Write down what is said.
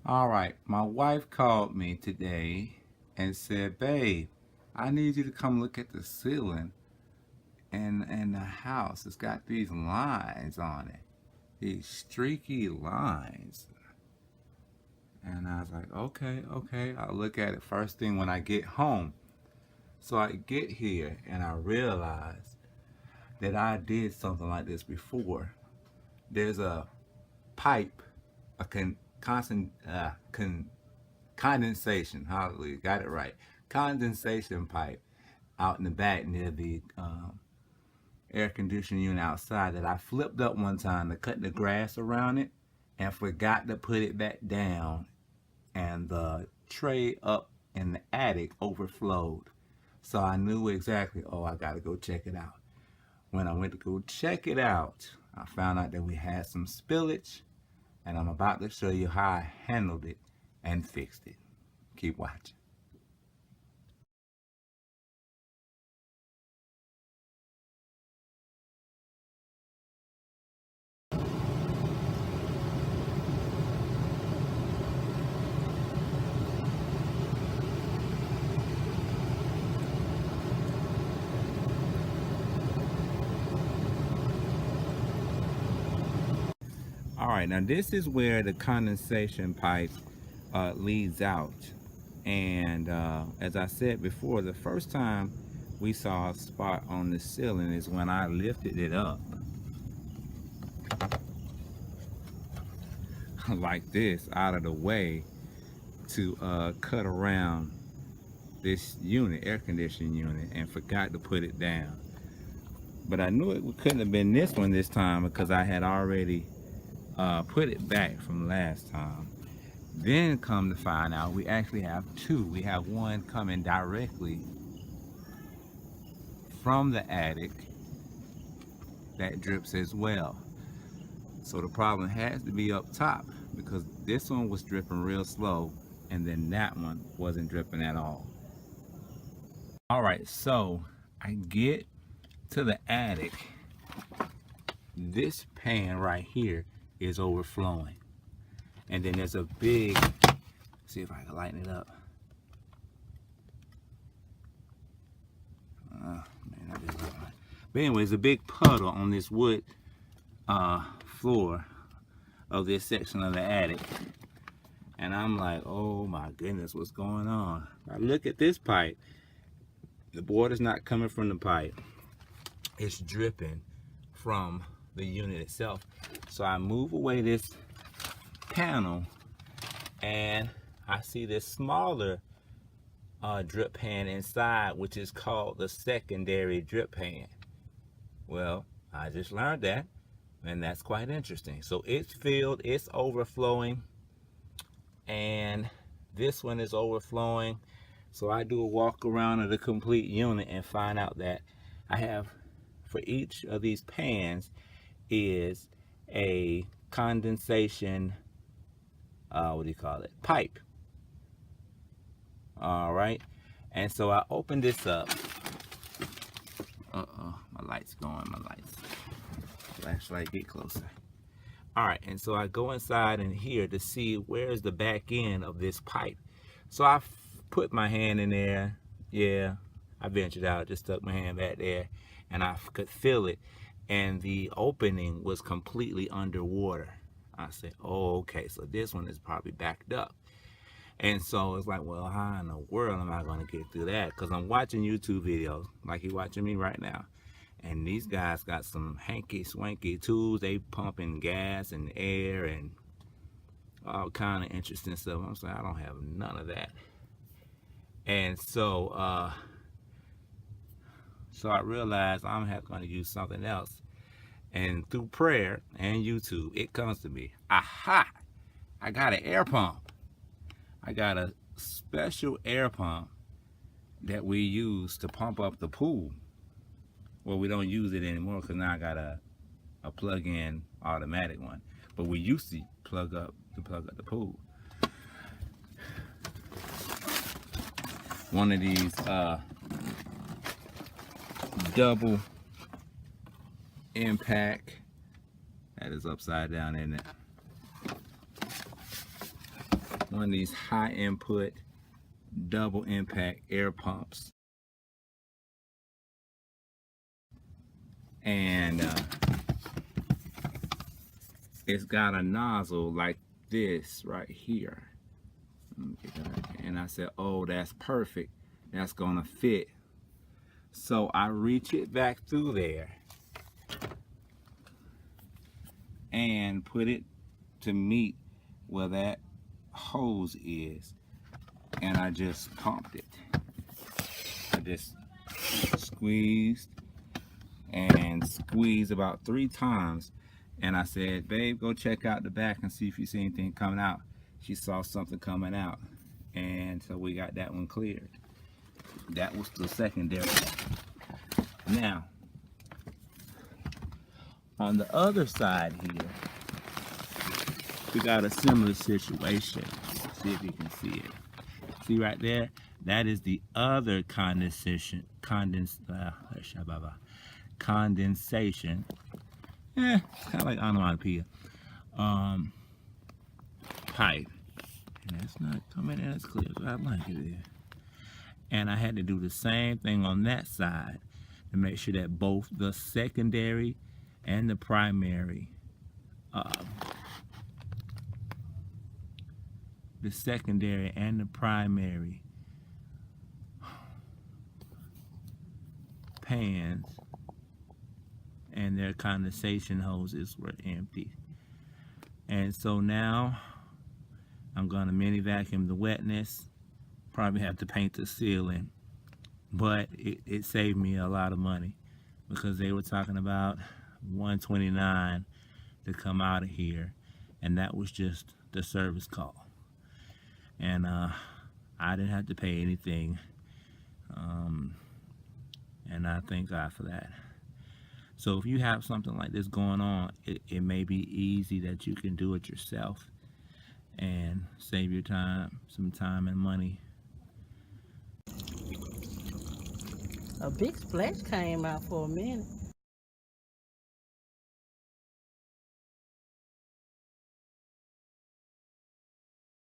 All right, my wife called me today and said, "Babe, I need you to come look at the ceiling in the house. It's got these lines on it, these streaky lines." And I was like, "Okay, okay, I'll look at it first thing when I get home." So I get here and I realize that I did something like this before. There's a pipe, a condensation. Hallelujah, got it right. Condensation pipe out in the back near the air conditioning unit outside that I flipped up one time to cut the grass around it and forgot to put it back down, and the tray up in the attic overflowed. So I knew exactly, oh, I gotta go check it out. When I went to go check it out, I found out that we had some spillage, and I'm about to show you how I handled it and fixed it. Keep watching. All right, now this is where the condensation pipe leads out. And as I said before, the first time we saw a spot on the ceiling is when I lifted it up like this out of the way to cut around this unit, air conditioning unit, and forgot to put it down. But I knew it couldn't have been this one this time because I had already put it back from last time. Then come to find out, we actually have two. We have one coming directly from the attic that drips as well. So the problem has to be up top because this one was dripping real slow and then that one wasn't dripping at all. All right, so I get to the attic. This pan right here is overflowing. And then there's a big, see if I can lighten it up. Man, I just got my, but anyways, a big puddle on this wood floor of this section of the attic. And I'm like, oh my goodness, what's going on? I look at this pipe. The water's not coming from the pipe. It's dripping from the unit itself. So I move away this panel and I see this smaller drip pan inside, which is called the secondary drip pan. Well, I just learned that, and that's quite interesting. So it's filled, it's overflowing, and this one is overflowing. So I do a walk around of the complete unit and find out that I have, for each of these pans, is a condensation, what do you call it, pipe. All right, and so I open this up. My light's going, my lights. Flashlight, get closer. All right, and so I go inside in here to see where's the back end of this pipe. So I put my hand in there. Yeah, I ventured out, just stuck my hand back there, and I could feel it. And the opening was completely underwater. I said, oh, okay, so this one is probably backed up. And so it's like, well, how in the world am I going to get through that? Because I'm watching YouTube videos, like you're watching me right now. And these guys got some hanky swanky tools. They pumping gas and air and all kind of interesting stuff. I'm saying, I don't have none of that. And so, I realized I'm going to use something else. And through prayer and YouTube, it comes to me, aha, I got an air pump. I got a special air pump that we use to pump up the pool. Well, we don't use it anymore because now I got a plug-in automatic one. But we used to plug up the pool. One of these double impact, that is upside down, isn't it? one of these high input double impact air pumps. And it's got a nozzle like this right here. And I said, oh, that's perfect. That's gonna fit. So I reach it back through there and put it to meet where that hose is. And I just pumped it. I just squeezed and squeezed about 3 times. And I said, babe, go check out the back and see if you see anything coming out. She saw something coming out. And so we got that one cleared. That was the secondary. Now, on the other side here, we got a similar situation. See if you can see it. See right there? That is the other condensation. Condensation. It's kind of like onomatopoeia. Pipe. And it's not coming in as clear as I'd like it is. And I had to do the same thing on that side to make sure that both the secondary and the primary pans and their condensation hoses were empty. And so now I'm gonna mini vacuum the wetness. Probably have to paint the ceiling, but it saved me a lot of money because they were talking about $129 to come out of here, and that was just the service call. And I didn't have to pay anything, and I thank God for that. So if you have something like this going on, it may be easy that you can do it yourself and save your time, some time and money. A big splash came out for a minute.